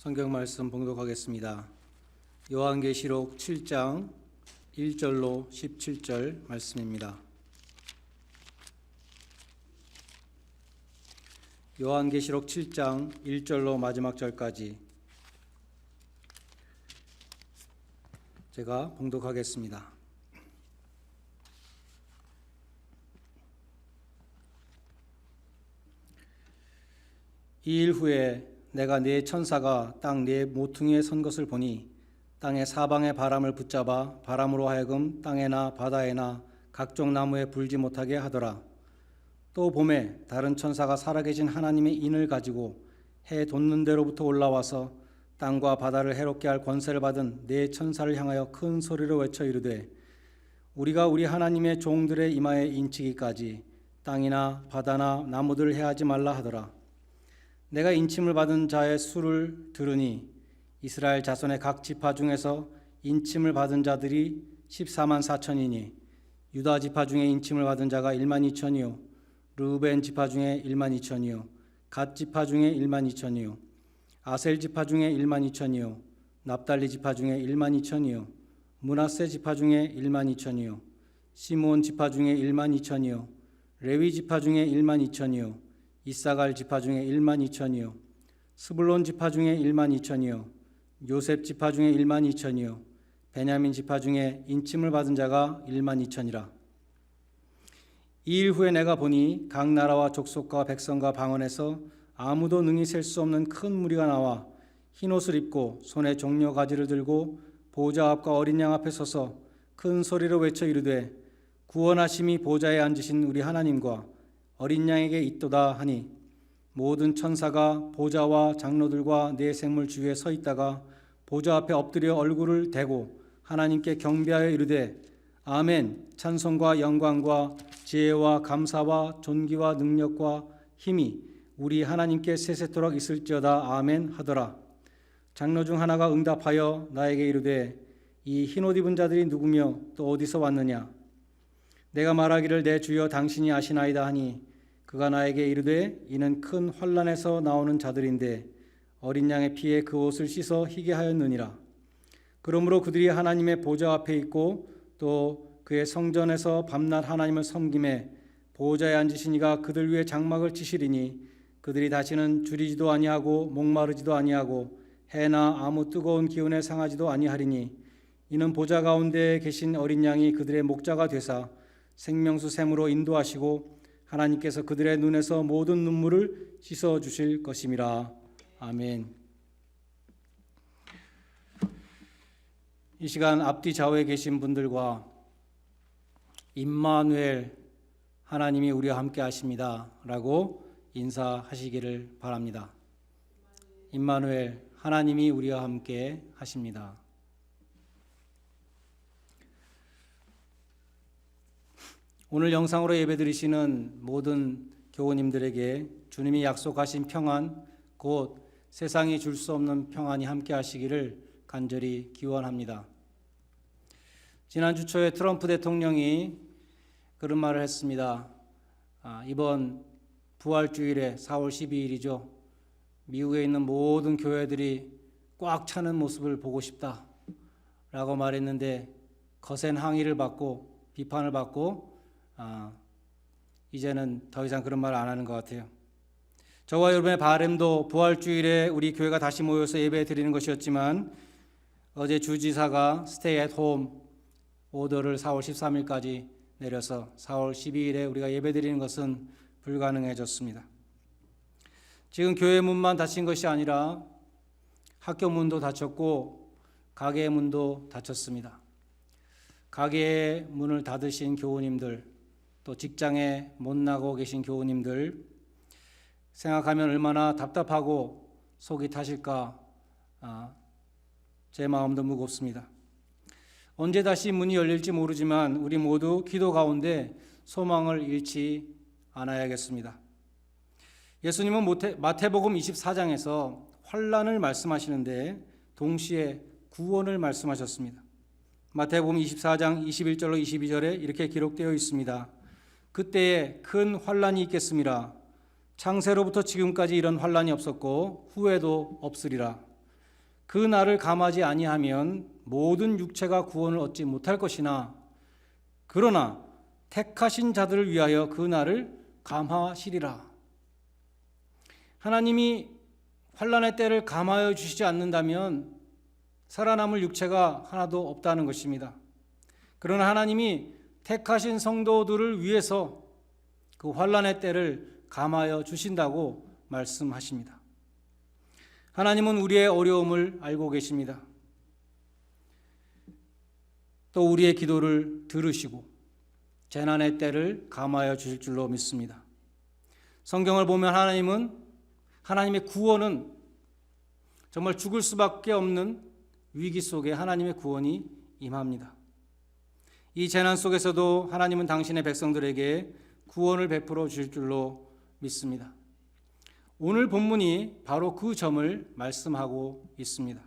성경 말씀 봉독하겠습니다. 요한계시록 7장 1절로 17절 말씀입니다. 요한계시록 7장 1절로 마지막 절까지 제가 봉독하겠습니다. 이 일 후에 내가 네 천사가 땅 네 모퉁이에 선 것을 보니 땅의 사방의 바람을 붙잡아 바람으로 하여금 땅에나 바다에나 각종 나무에 불지 못하게 하더라. 또 봄에 다른 천사가 살아계신 하나님의 인을 가지고 해 돋는 데로부터 올라와서 땅과 바다를 해롭게 할 권세를 받은 네 천사를 향하여 큰 소리로 외쳐 이르되 우리가 우리 하나님의 종들의 이마에 인치기까지 땅이나 바다나 나무들을 해하지 말라 하더라. 내가 인침을 받은 자의 수를 들으니 이스라엘 자손의 각 지파 중에서 인침을 받은 자들이 14만 4천이니 유다 지파 중에 인침을 받은 자가 1만 2천이요 르우벤 지파 중에 1만 2천이요 갓 지파 중에 1만 2천이요 아셀 지파 중에 1만 2천이요 납달리 지파 중에 1만 2천이요 므낫세 지파 중에 1만 2천이요 시므온 지파 중에 1만 2천이요 레위 지파 중에 1만 2천이요 이사갈 지파 중에 1만 2천이요 스불론 지파 중에 1만 2천이요 요셉 지파 중에 1만 2천이요 베냐민 지파 중에 인침을 받은 자가 1만 2천이라. 이 일 후에 내가 보니 각 나라와 족속과 백성과 방언에서 아무도 능히 셀 수 없는 큰 무리가 나와 흰 옷을 입고 손에 종려 가지를 들고 보좌 앞과 어린 양 앞에 서서 큰 소리로 외쳐 이르되 구원하심이 보좌에 앉으신 우리 하나님과 어린 양에게 있도다 하니 모든 천사가 보좌와 장로들과 네 생물 주위에 서 있다가 보좌 앞에 엎드려 얼굴을 대고 하나님께 경배하여 이르되 아멘. 찬송과 영광과 지혜와 감사와 존귀와 능력과 힘이 우리 하나님께 세세토록 있을지어다. 아멘 하더라. 장로 중 하나가 응답하여 나에게 이르되 이 흰옷 입은 자들이 누구며 또 어디서 왔느냐? 내가 말하기를 내 주여 당신이 아시나이다 하니 그가 나에게 이르되 이는 큰 환난에서 나오는 자들인데 어린 양의 피에 그 옷을 씻어 희게 하였느니라. 그러므로 그들이 하나님의 보좌 앞에 있고 또 그의 성전에서 밤낮 하나님을 섬김에 보좌에 앉으신 이가 그들 위에 장막을 치시리니 그들이 다시는 줄이지도 아니하고 목마르지도 아니하고 해나 아무 뜨거운 기운에 상하지도 아니하리니 이는 보좌 가운데 계신 어린 양이 그들의 목자가 되사 생명수 샘으로 인도하시고 하나님께서 그들의 눈에서 모든 눈물을 씻어 주실 것임이라. 아멘. 이 시간 앞뒤 좌우에 계신 분들과 임마누엘 하나님이 우리와 함께 하십니다 라고 인사하시기를 바랍니다. 임마누엘 하나님이 우리와 함께 하십니다. 오늘 영상으로 예배드리시는 모든 교우님들에게 주님이 약속하신 평안, 곧 세상이 줄 수 없는 평안이 함께 하시기를 간절히 기원합니다. 지난주 초에 트럼프 대통령이 그런 말을 했습니다. 이번 부활주일에 4월 12일이죠. 미국에 있는 모든 교회들이 꽉 차는 모습을 보고 싶다 라고 말했는데 거센 항의를 받고 비판을 받고 이제는 더 이상 그런 말 안 하는 것 같아요. 저와 여러분의 바람도 부활주일에 우리 교회가 다시 모여서 예배 드리는 것이었지만 어제 주지사가 스테이 앳 홈 오더를 4월 13일까지 내려서 4월 12일에 우리가 예배 드리는 것은 불가능해졌습니다. 지금 교회 문만 닫힌 것이 아니라 학교 문도 닫혔고 가게 문도 닫혔습니다. 가게의 문을 닫으신 교우님들, 또 직장에 못 나고 계신 교우님들 생각하면 얼마나 답답하고 속이 타실까 제 마음도 무겁습니다. 언제 다시 문이 열릴지 모르지만 우리 모두 기도 가운데 소망을 잃지 않아야겠습니다. 예수님은 마태복음 24장에서 환난을 말씀하시는데 동시에 구원을 말씀하셨습니다. 마태복음 24장 21절로 22절에 이렇게 기록되어 있습니다. 그때에 큰 환난이 있겠음이라. 창세로부터 지금까지 이런 환난이 없었고 후에도 없으리라. 그 날을 감하지 아니하면 모든 육체가 구원을 얻지 못할 것이나 그러나 택하신 자들을 위하여 그 날을 감하시리라. 하나님이 환난의 때를 감하여 주시지 않는다면 살아남을 육체가 하나도 없다는 것입니다. 그러나 하나님이 택하신 성도들을 위해서 그 환난의 때를 감하여 주신다고 말씀하십니다. 하나님은 우리의 어려움을 알고 계십니다. 또 우리의 기도를 들으시고 재난의 때를 감하여 주실 줄로 믿습니다. 성경을 보면 하나님의 구원은 정말 죽을 수밖에 없는 위기 속에 하나님의 구원이 임합니다. 이 재난 속에서도 하나님은 당신의 백성들에게 구원을 베풀어 주실 줄로 믿습니다. 오늘 본문이 바로 그 점을 말씀하고 있습니다.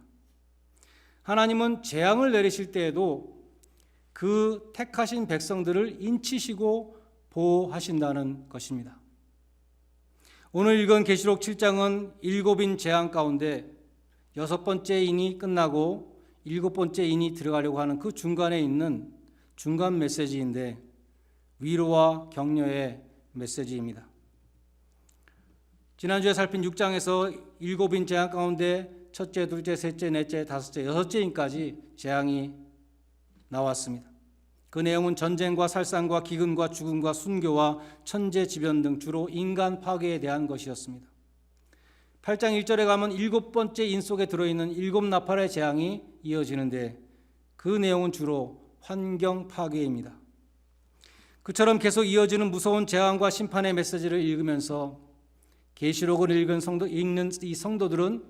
하나님은 재앙을 내리실 때에도 그 택하신 백성들을 인치시고 보호하신다는 것입니다. 오늘 읽은 계시록 7장은 7인 재앙 가운데 6번째 인이 끝나고 7번째 인이 들어가려고 하는 그 중간에 있는 중간 메시지인데 위로와 격려의 메시지입니다. 지난주에 살핀 6장에서 7인 재앙 가운데 첫째, 둘째, 셋째, 넷째, 다섯째, 여섯째 인까지 재앙이 나왔습니다. 그 내용은 전쟁과 살상과 기근과 죽음과 순교와 천재지변 등 주로 인간 파괴에 대한 것이었습니다. 8장 1절에 가면 7번째 인 속에 들어있는 7나팔의 재앙이 이어지는데 그 내용은 주로 환경 파괴입니다. 그처럼 계속 이어지는 무서운 재앙과 심판의 메시지를 읽으면서 계시록을 읽는 이 성도들은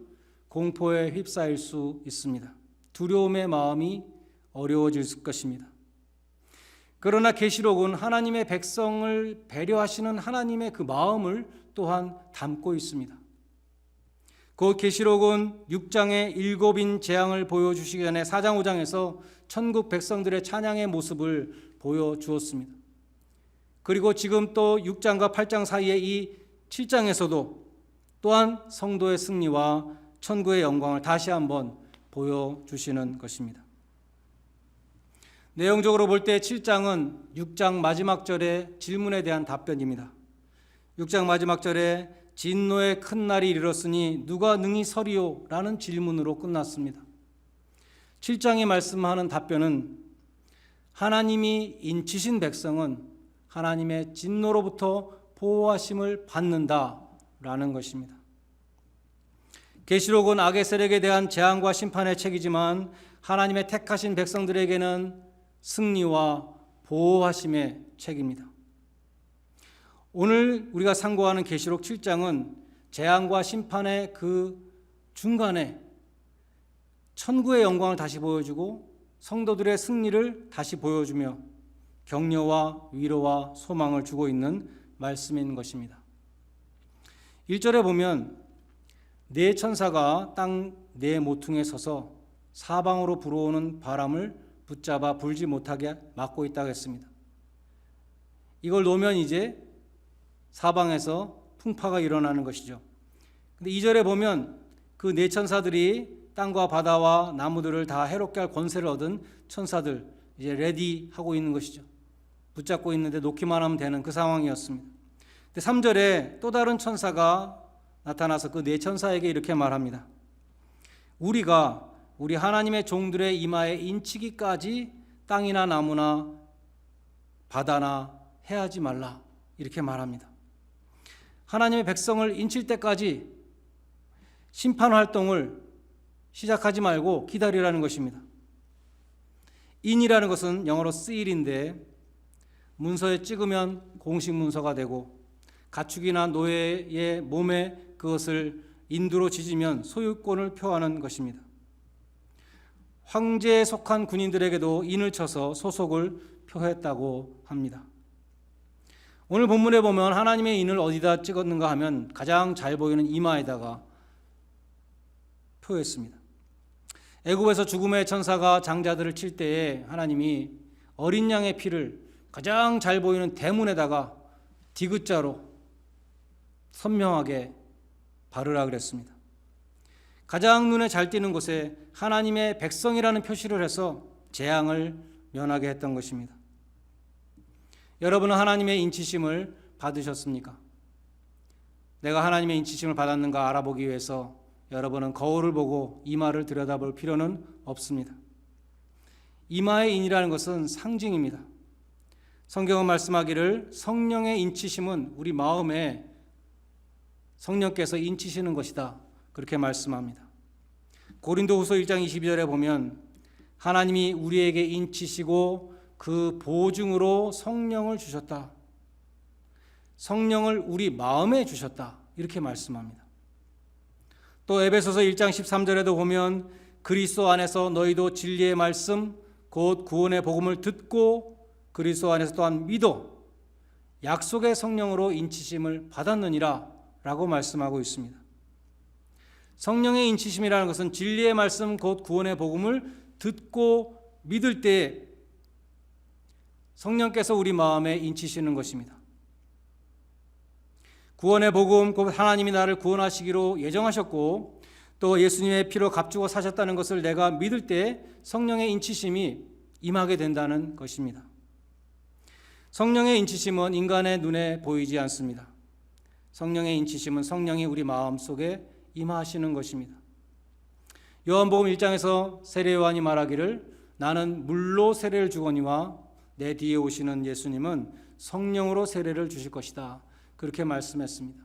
공포에 휩싸일 수 있습니다. 두려움의 마음이 어려워질 것입니다. 그러나 계시록은 하나님의 백성을 배려하시는 하나님의 그 마음을 또한 담고 있습니다. 곧 계시록은 6장의 7인 재앙을 보여주시기 전에 4장 5장에서 천국 백성들의 찬양의 모습을 보여주었습니다. 그리고 지금 또 6장과 8장 사이에 이 7장에서도 또한 성도의 승리와 천국의 영광을 다시 한번 보여주시는 것입니다. 내용적으로 볼 때 7장은 6장 마지막 절의 질문에 대한 답변입니다. 6장 마지막 절에 진노의 큰 날이 이르렀으니 누가 능히 서리요? 라는 질문으로 끝났습니다. 7장이 말씀하는 답변은 하나님이 인치신 백성은 하나님의 진노로부터 보호하심을 받는다라는 것입니다. 계시록은 악의 세력에 대한 재앙과 심판의 책이지만 하나님의 택하신 백성들에게는 승리와 보호하심의 책입니다. 오늘 우리가 상고하는 계시록 7장은 재앙과 심판의 그 중간에 천국의 영광을 다시 보여주고 성도들의 승리를 다시 보여주며 격려와 위로와 소망을 주고 있는 말씀인 것입니다. 1절에 보면 네 천사가 땅 네 모퉁이에 서서 사방으로 불어오는 바람을 붙잡아 불지 못하게 막고 있다고 했습니다. 이걸 놓으면 이제 사방에서 풍파가 일어나는 것이죠. 근데 2절에 보면 그 네 천사들이 땅과 바다와 나무들을 다 해롭게 할 권세를 얻은 천사들 이제 레디하고 있는 것이죠. 붙잡고 있는데 놓기만 하면 되는 그 상황이었습니다. 근데 3절에 또 다른 천사가 나타나서 그 네 천사에게 이렇게 말합니다. 우리가 우리 하나님의 종들의 이마에 인치기까지 땅이나 나무나 바다나 해하지 말라 이렇게 말합니다. 하나님의 백성을 인칠 때까지 심판 활동을 시작하지 말고 기다리라는 것입니다. 인이라는 것은 영어로 seal인데 문서에 찍으면 공식 문서가 되고 가축이나 노예의 몸에 그것을 인두로 지지면 소유권을 표하는 것입니다. 황제에 속한 군인들에게도 인을 쳐서 소속을 표했다고 합니다. 오늘 본문에 보면 하나님의 인을 어디다 찍었는가 하면 가장 잘 보이는 이마에다가 표했습니다. 애굽에서 죽음의 천사가 장자들을 칠 때에 하나님이 어린 양의 피를 가장 잘 보이는 대문에다가 디귿자로 선명하게 바르라 그랬습니다. 가장 눈에 잘 띄는 곳에 하나님의 백성이라는 표시를 해서 재앙을 면하게 했던 것입니다. 여러분은 하나님의 인치심을 받으셨습니까? 내가 하나님의 인치심을 받았는가 알아보기 위해서 여러분은 거울을 보고 이마를 들여다볼 필요는 없습니다. 이마의 인이라는 것은 상징입니다. 성경은 말씀하기를 성령의 인치심은 우리 마음에 성령께서 인치시는 것이다, 그렇게 말씀합니다. 고린도후서 1장 22절에 보면 하나님이 우리에게 인치시고 그 보증으로 성령을 주셨다, 성령을 우리 마음에 주셨다, 이렇게 말씀합니다. 또 에베소서 1장 13절에도 보면 그리스도 안에서 너희도 진리의 말씀 곧 구원의 복음을 듣고 그리스도 안에서 또한 믿어 약속의 성령으로 인치심을 받았느니라 라고 말씀하고 있습니다. 성령의 인치심이라는 것은 진리의 말씀 곧 구원의 복음을 듣고 믿을 때 성령께서 우리 마음에 인치시는 것입니다. 구원의 복음 곧 하나님이 나를 구원하시기로 예정하셨고 또 예수님의 피로 값주고 사셨다는 것을 내가 믿을 때 성령의 인치심이 임하게 된다는 것입니다. 성령의 인치심은 인간의 눈에 보이지 않습니다. 성령의 인치심은 성령이 우리 마음속에 임하시는 것입니다. 요한복음 1장에서 세례요한이 말하기를 나는 물로 세례를 주거니와 내 뒤에 오시는 예수님은 성령으로 세례를 주실 것이다, 그렇게 말씀했습니다.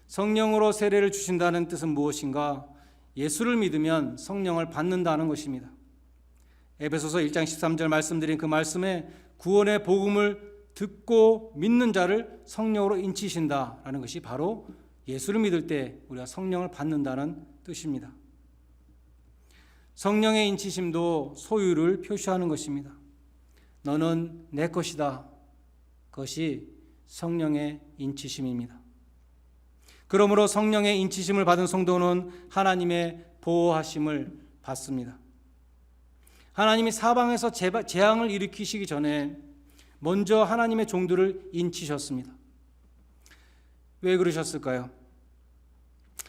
성령으로 세례를 주신다는 뜻은 무엇인가? 예수를 믿으면 성령을 받는다는 것입니다. 에베소서 1장 13절 말씀드린 그 말씀에 구원의 복음을 듣고 믿는 자를 성령으로 인치신다라는 것이 바로 예수를 믿을 때 우리가 성령을 받는다는 뜻입니다. 성령의 인치심도 소유를 표시하는 것입니다. 너는 내 것이다, 그것이 성령의 인치심입니다. 그러므로 성령의 인치심을 받은 성도는 하나님의 보호하심을 받습니다. 하나님이 사방에서 재앙을 일으키시기 전에 먼저 하나님의 종들을 인치셨습니다. 왜 그러셨을까요?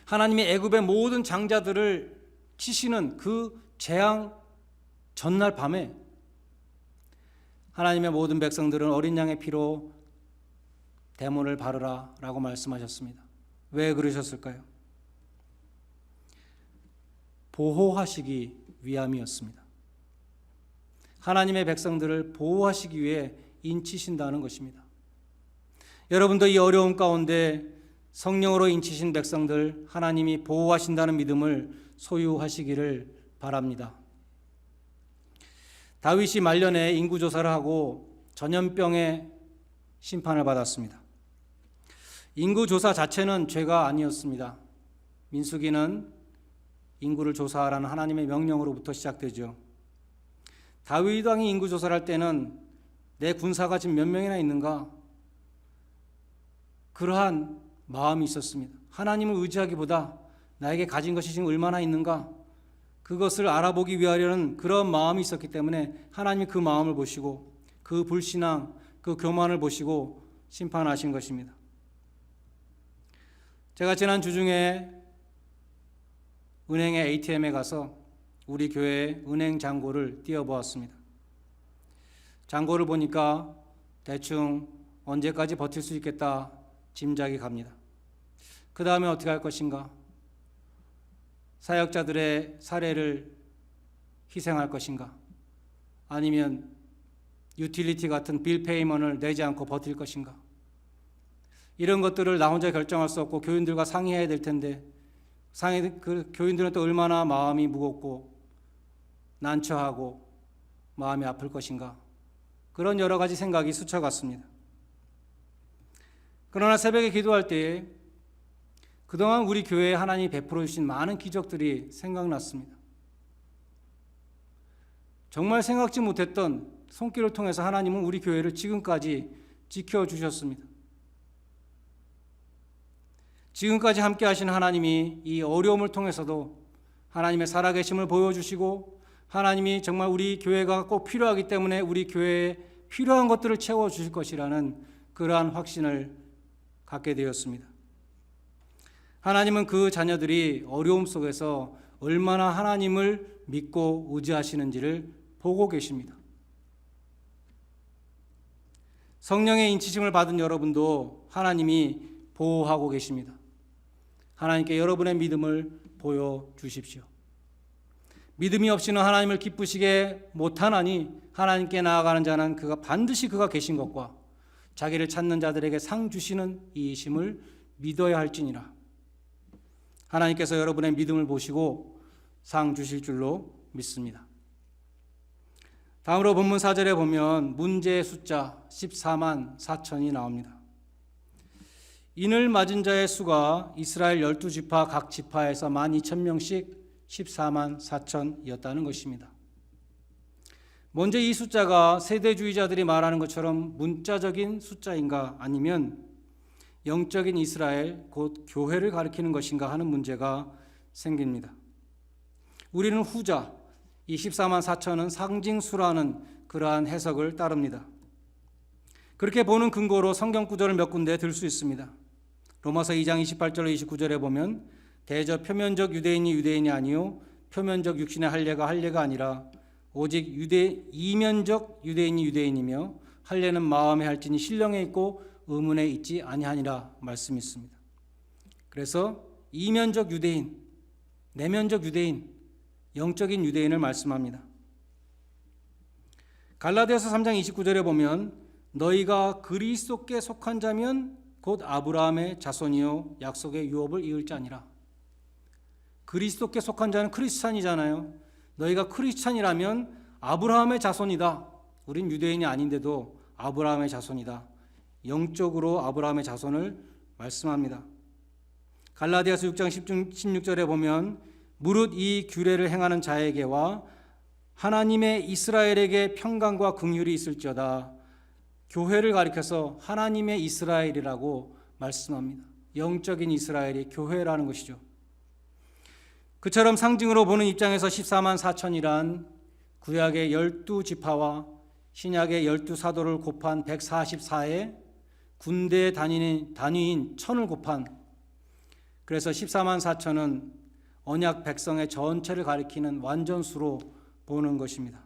하나님이 애굽의 모든 장자들을 치시는 그 재앙 전날 밤에 하나님의 모든 백성들은 어린 양의 피로 대문을 바르라 라고 말씀하셨습니다. 왜 그러셨을까요? 보호하시기 위함이었습니다. 하나님의 백성들을 보호하시기 위해 인치신다는 것입니다. 여러분도 이 어려움 가운데 성령으로 인치신 백성들 하나님이 보호하신다는 믿음을 소유하시기를 바랍니다. 다윗이 말년에 인구조사를 하고 전염병의 심판을 받았습니다. 인구조사 자체는 죄가 아니었습니다. 민수기는 인구를 조사하라는 하나님의 명령으로부터 시작되죠. 다윗 왕이 인구조사를 할 때는 내 군사가 지금 몇 명이나 있는가? 그러한 마음이 있었습니다. 하나님을 의지하기보다 나에게 가진 것이 지금 얼마나 있는가? 그것을 알아보기 위하려는 그런 마음이 있었기 때문에 하나님이 그 마음을 보시고 그 불신앙, 그 교만을 보시고 심판하신 것입니다. 제가 지난 주중에 은행의 ATM에 가서 우리 교회의 은행 잔고를 띄워보았습니다. 잔고를 보니까 대충 언제까지 버틸 수 있겠다 짐작이 갑니다. 그 다음에 어떻게 할 것인가? 사역자들의 사례를 희생할 것인가? 아니면 유틸리티 같은 빌 페이먼을 내지 않고 버틸 것인가? 이런 것들을 나 혼자 결정할 수 없고 교인들과 상의해야 될 텐데 그 교인들은 또 얼마나 마음이 무겁고 난처하고 마음이 아플 것인가? 그런 여러 가지 생각이 스쳐갔습니다. 그러나 새벽에 기도할 때에 그동안 우리 교회에 하나님이 베풀어 주신 많은 기적들이 생각났습니다. 정말 생각지 못했던 손길을 통해서 하나님은 우리 교회를 지금까지 지켜주셨습니다. 지금까지 함께 하신 하나님이 이 어려움을 통해서도 하나님의 살아계심을 보여주시고 하나님이 정말 우리 교회가 꼭 필요하기 때문에 우리 교회에 필요한 것들을 채워주실 것이라는 그러한 확신을 갖게 되었습니다. 하나님은 그 자녀들이 어려움 속에서 얼마나 하나님을 믿고 의지하시는지를 보고 계십니다. 성령의 인치심을 받은 여러분도 하나님이 보호하고 계십니다. 하나님께 여러분의 믿음을 보여주십시오. 믿음이 없이는 하나님을 기쁘시게 못하나니 하나님께 나아가는 자는 반드시 그가 계신 것과 자기를 찾는 자들에게 상 주시는 이이심을 믿어야 할지니라. 하나님께서 여러분의 믿음을 보시고 상 주실 줄로 믿습니다. 다음으로 본문 4절에 보면 문제의 숫자 14만 4천이 나옵니다. 인을 맞은 자의 수가 이스라엘 12지파 각 지파에서 12,000명씩 14만 4천이었다는 것입니다. 먼저 이 숫자가 세대주의자들이 말하는 것처럼 문자적인 숫자인가 아니면 영적인 이스라엘 곧 교회를 가리키는 것인가 하는 문제가 생깁니다. 우리는 후자 이 14만 4천은 상징수라는 그러한 해석을 따릅니다. 그렇게 보는 근거로 성경 구절을 몇 군데 들 수 있습니다. 로마서 2장 28절로 29절에 보면 대저 표면적 유대인이 유대인이 아니요 표면적 육신의 할례가 아니라 오직 이면적 유대인이 유대인이며 할례는 마음에 할지니 신령에 있고 의문에 있지 아니하니라 말씀이 있습니다. 그래서 이면적 유대인, 내면적 유대인, 영적인 유대인을 말씀합니다. 갈라디아서 3장 29절에 보면 너희가 그리스도께 속한 자면 곧 아브라함의 자손이요 약속의 유업을 이을 자니라. 그리스도께 속한 자는 크리스찬이잖아요. 너희가 크리스찬이라면 아브라함의 자손이다. 우린 유대인이 아닌데도 아브라함의 자손이다. 영적으로 아브라함의 자손을 말씀합니다. 갈라디아서 6장 16절에 보면 무릇 이 규례를 행하는 자에게와 하나님의 이스라엘에게 평강과 긍휼이 있을지어다. 교회를 가리켜서 하나님의 이스라엘이라고 말씀합니다. 영적인 이스라엘이 교회라는 것이죠. 그처럼 상징으로 보는 입장에서 14만 4천이란 구약의 12지파와 신약의 12사도를 곱한 144에 군대 단위인 1000을 곱한, 그래서 14만 4천은 언약 백성의 전체를 가리키는 완전수로 보는 것입니다.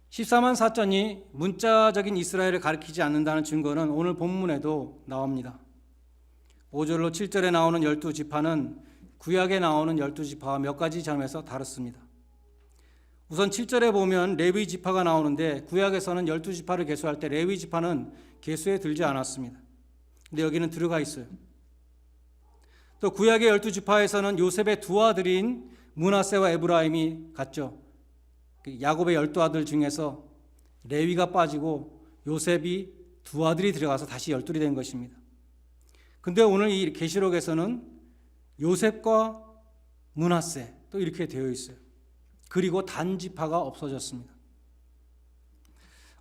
14만 4천이 문자적인 이스라엘을 가리키지 않는다는 증거는 오늘 본문에도 나옵니다. 5절로 7절에 나오는 12지파는 구약에 나오는 12지파와 몇 가지 점에서 다릅니다. 우선 7절에 보면 레위 지파가 나오는데 구약에서는 12지파를 계수할 때 레위 지파는 계수에 들지 않았습니다. 근데 여기는 들어가 있어요. 또 구약의 12지파에서는 요셉의 두 아들인 므낫세와 에브라임이 갔죠. 야곱의 12아들 중에서 레위가 빠지고 요셉이 두 아들이 들어가서 다시 12이 된 것입니다. 근데 오늘 이 계시록에서는 요셉과 므낫세 또 이렇게 되어 있어요. 그리고 단지파가 없어졌습니다.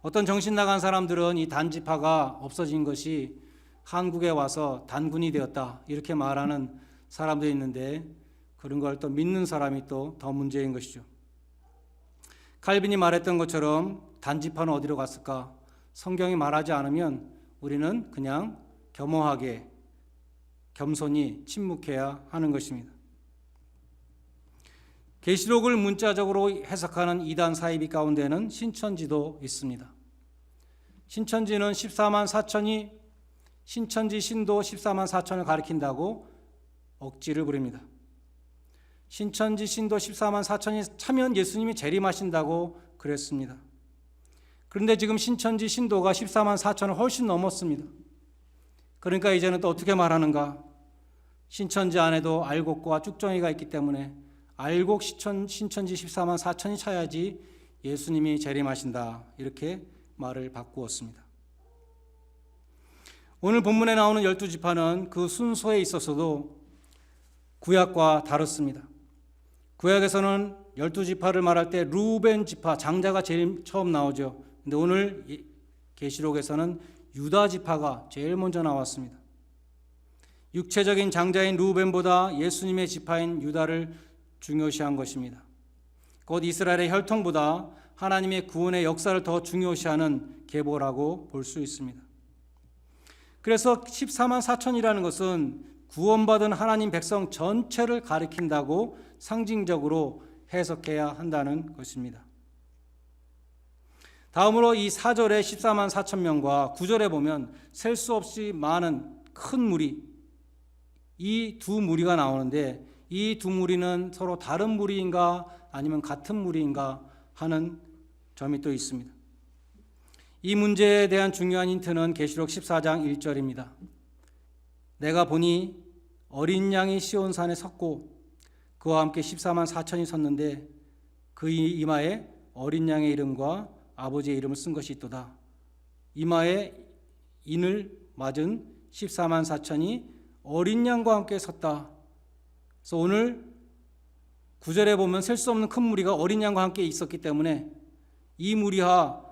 어떤 정신 나간 사람들은 이 단지파가 없어진 것이 한국에 와서 단군이 되었다 이렇게 말하는 사람도 있는데 그런 걸 또 믿는 사람이 또 더 문제인 것이죠. 칼빈이 말했던 것처럼 단지파는 어디로 갔을까? 성경이 말하지 않으면 우리는 그냥 겸허하게 겸손히 침묵해야 하는 것입니다. 계시록을 문자적으로 해석하는 이단 사이비 가운데는 신천지도 있습니다. 신천지는 14만 4천이 신천지 신도 14만 4천을 가리킨다고 억지를 부립니다. 신천지 신도 14만 4천이 차면 예수님이 재림하신다고 그랬습니다. 그런데 지금 신천지 신도가 14만 4천을 훨씬 넘었습니다. 그러니까 이제는 또 어떻게 말하는가? 신천지 안에도 알곡과 쭉정이가 있기 때문에 알곡 신천지 14만 4천이 차야지 예수님이 재림하신다 이렇게 말을 바꾸었습니다. 오늘 본문에 나오는 12지파는 그 순서에 있어서도 구약과 다릅니다. 구약에서는 12지파를 말할 때 루벤 지파 장자가 제일 처음 나오죠. 근데 오늘 계시록에서는 유다 지파가 제일 먼저 나왔습니다. 육체적인 장자인 루벤보다 예수님의 지파인 유다를 중요시한 것입니다. 곧 이스라엘의 혈통보다 하나님의 구원의 역사를 더 중요시하는 계보라고 볼 수 있습니다. 그래서 14만 4천이라는 것은 구원받은 하나님 백성 전체를 가리킨다고 상징적으로 해석해야 한다는 것입니다. 다음으로 이 4절에 14만 4천 명과 9절에 보면 셀 수 없이 많은 큰 무리, 이 두 무리가 나오는데 이 두 무리는 서로 다른 무리인가 아니면 같은 무리인가 하는 점이 또 있습니다. 이 문제에 대한 중요한 힌트는 계시록 14장 1절입니다. 내가 보니 어린 양이 시온산에 섰고 그와 함께 14만 4천이 섰는데 그 이마에 어린 양의 이름과 아버지의 이름을 쓴 것이 있도다. 이마에 인을 맞은 14만 4천이 어린 양과 함께 섰다. 그래서 오늘 9절에 보면 셀 수 없는 큰 무리가 어린 양과 함께 있었기 때문에 이 무리와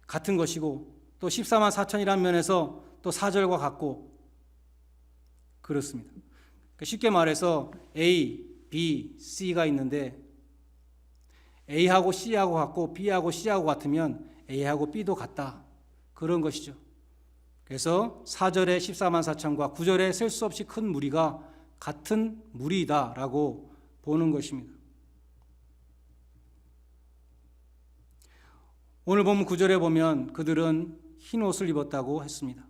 같은 것이고 또 14만 4천이라는 면에서 또 4절과 같고 그렇습니다. 쉽게 말해서 A, B, C가 있는데 A하고 C하고 같고 B하고 C하고 같으면 A하고 B도 같다. 그런 것이죠. 그래서 4절의 14만 4천과 9절의 셀 수 없이 큰 무리가 같은 무리다라고 보는 것입니다. 오늘 본문 9절에 보면 그들은 흰 옷을 입었다고 했습니다.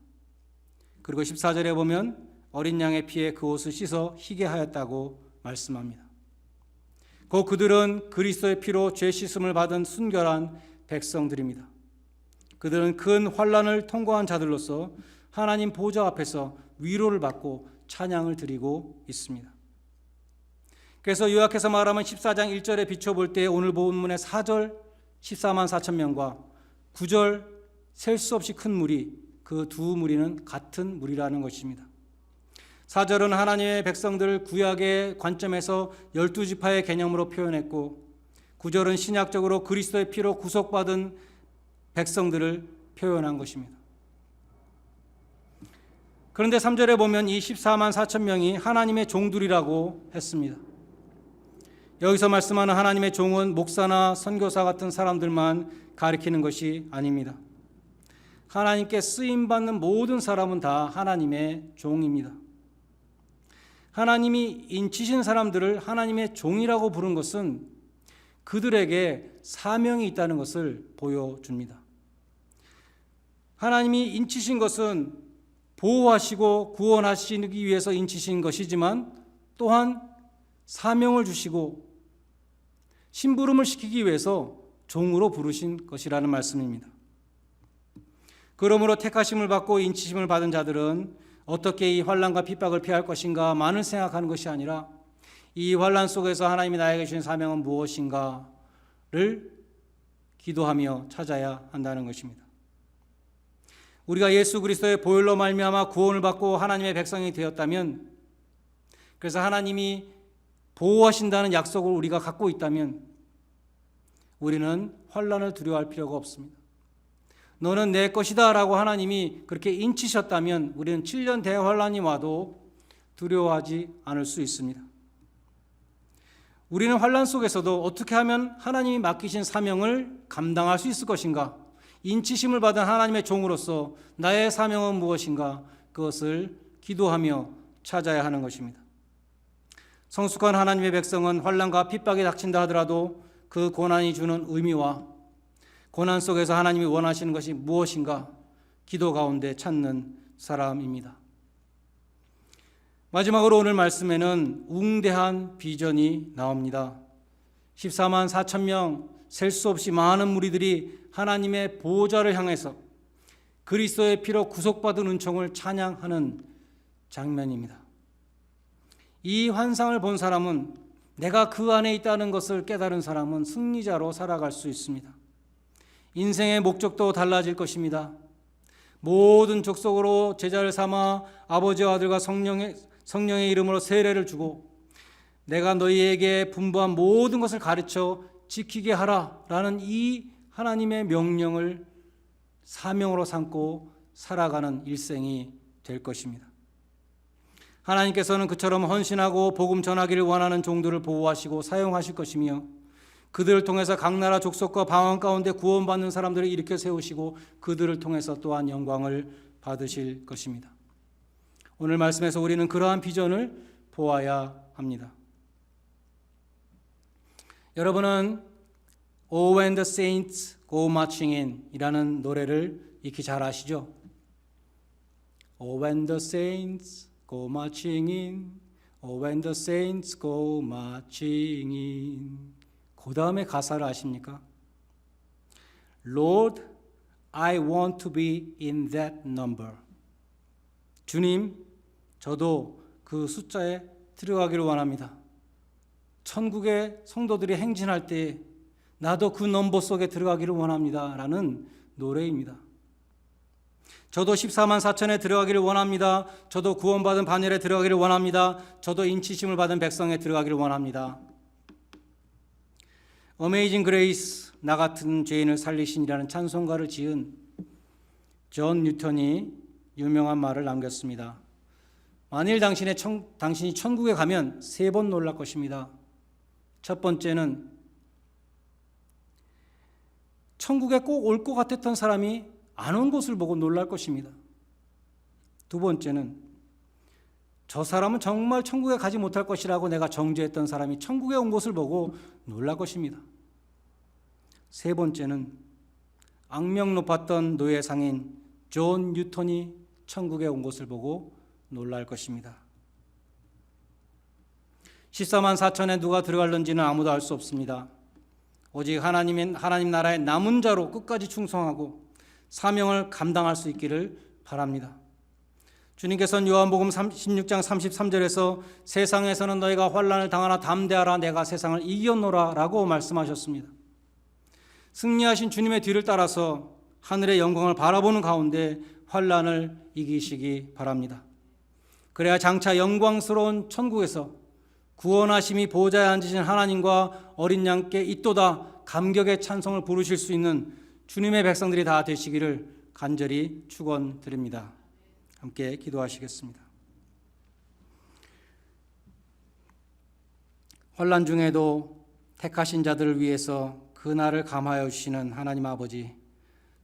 그리고 14절에 보면 어린 양의 피에 그 옷을 씻어 희게 하였다고 말씀합니다. 그들은 그리스도의 피로 죄 씻음을 받은 순결한 백성들입니다. 그들은 큰 환난을 통과한 자들로서 하나님 보좌 앞에서 위로를 받고 찬양을 드리고 있습니다. 그래서 요약해서 말하면 14장 1절에 비춰볼 때 오늘 본문의 4절 14만 4천 명과 9절 셀 수 없이 큰 무리, 그 두 무리는 같은 무리라는 것입니다. 4절은 하나님의 백성들을 구약의 관점에서 12지파의 개념으로 표현했고 9절은 신약적으로 그리스도의 피로 구속받은 백성들을 표현한 것입니다. 그런데 3절에 보면 이 14만 4천 명이 하나님의 종들이라고 했습니다. 여기서 말씀하는 하나님의 종은 목사나 선교사 같은 사람들만 가리키는 것이 아닙니다. 하나님께 쓰임받는 모든 사람은 다 하나님의 종입니다. 하나님이 인치신 사람들을 하나님의 종이라고 부른 것은 그들에게 사명이 있다는 것을 보여줍니다. 하나님이 인치신 것은 보호하시고 구원하시기 위해서 인치신 것이지만 또한 사명을 주시고 심부름을 시키기 위해서 종으로 부르신 것이라는 말씀입니다. 그러므로 택하심을 받고 인치심을 받은 자들은 어떻게 이 환난과 핍박을 피할 것인가 만을 생각하는 것이 아니라 이 환난 속에서 하나님이 나에게 주신 사명은 무엇인가를 기도하며 찾아야 한다는 것입니다. 우리가 예수 그리스도의 보혈로 말미암아 구원을 받고 하나님의 백성이 되었다면, 그래서 하나님이 보호하신다는 약속을 우리가 갖고 있다면 우리는 환난을 두려워할 필요가 없습니다. 너는 내 것이다 라고 하나님이 그렇게 인치셨다면 우리는 7년 대환란이 와도 두려워하지 않을 수 있습니다. 우리는 환난 속에서도 어떻게 하면 하나님이 맡기신 사명을 감당할 수 있을 것인가, 인치심을 받은 하나님의 종으로서 나의 사명은 무엇인가, 그것을 기도하며 찾아야 하는 것입니다. 성숙한 하나님의 백성은 환난과 핍박이 닥친다 하더라도 그 고난이 주는 의미와 고난 속에서 하나님이 원하시는 것이 무엇인가 기도 가운데 찾는 사람입니다. 마지막으로 오늘 말씀에는 웅대한 비전이 나옵니다. 14만 4천 명, 셀 수 없이 많은 무리들이 하나님의 보좌를 향해서 그리스도의 피로 구속받은 은총을 찬양하는 장면입니다. 이 환상을 본 사람은, 내가 그 안에 있다는 것을 깨달은 사람은 승리자로 살아갈 수 있습니다. 인생의 목적도 달라질 것입니다. 모든 족속으로 제자를 삼아 아버지와 아들과 성령의 이름으로 세례를 주고 내가 너희에게 분부한 모든 것을 가르쳐 지키게 하라 라는 이 하나님의 명령을 사명으로 삼고 살아가는 일생이 될 것입니다. 하나님께서는 그처럼 헌신하고 복음 전하기를 원하는 종들을 보호하시고 사용하실 것이며 그들을 통해서 각 나라 족속과 방언 가운데 구원받는 사람들을 일으켜 세우시고 그들을 통해서 또한 영광을 받으실 것입니다. 오늘 말씀에서 우리는 그러한 비전을 보아야 합니다. 여러분은 Oh when the saints go marching in 이라는 노래를 익히 잘 아시죠? Oh when the saints go marching in, Oh when the saints go marching in. 그 다음에 가사를 아십니까? Lord, I want to be in that number. 주님, 저도 그 숫자에 들어가기를 원합니다. 천국의 성도들이 행진할 때 나도 그 넘버 속에 들어가기를 원합니다. 라는 노래입니다. 저도 14만 4천에 들어가기를 원합니다. 저도 구원받은 반열에 들어가기를 원합니다. 저도 인치심을 받은 백성에 들어가기를 원합니다. 어메이징 그레이스, 나 같은 죄인을 살리신이라는 찬송가를 지은 존 뉴턴이 유명한 말을 남겼습니다. 만일 당신이 천국에 가면 3번 놀랄 것입니다. 첫 번째는 천국에 꼭 올 것 같았던 사람이 안 온 것을 보고 놀랄 것입니다. 두 번째는 저 사람은 정말 천국에 가지 못할 것이라고 내가 정죄했던 사람이 천국에 온 것을 보고 놀랄 것입니다. 세 번째는 악명 높았던 노예 상인 존 뉴턴이 천국에 온 것을 보고 놀랄 것입니다. 14만 4천에 누가 들어갈는지는 아무도 알 수 없습니다. 오직 하나님 나라의 남은 자로 끝까지 충성하고 사명을 감당할 수 있기를 바랍니다. 주님께서는 요한복음 16장 33절에서 세상에서는 너희가 환난을 당하나 담대하라 내가 세상을 이겼노라 라고 말씀하셨습니다. 승리하신 주님의 뒤를 따라서 하늘의 영광을 바라보는 가운데 환난을 이기시기 바랍니다. 그래야 장차 영광스러운 천국에서 구원하심이 보좌에 앉으신 하나님과 어린 양께 잇도다 감격의 찬송을 부르실 수 있는 주님의 백성들이 다 되시기를 간절히 축원드립니다. 함께 기도하시겠습니다. 환난 중에도 택하신 자들을 위해서 그날을 감하여 주시는 하나님 아버지,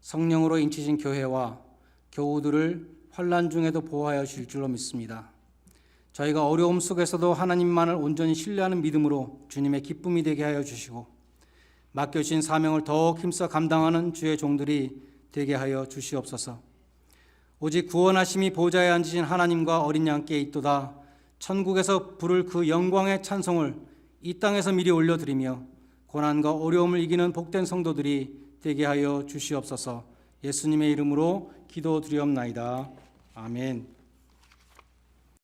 성령으로 인치신 교회와 교우들을 환난 중에도 보호하여 주실 줄로 믿습니다. 저희가 어려움 속에서도 하나님만을 온전히 신뢰하는 믿음으로 주님의 기쁨이 되게 하여 주시고 맡겨주신 사명을 더욱 힘써 감당하는 주의 종들이 되게 하여 주시옵소서. 오직 구원하심이 보좌에 앉으신 하나님과 어린 양께 있도다 천국에서 부를 그 영광의 찬송을 이 땅에서 미리 올려드리며 고난과 어려움을 이기는 복된 성도들이 되게 하여 주시옵소서. 예수님의 이름으로 기도드리옵나이다. 아멘.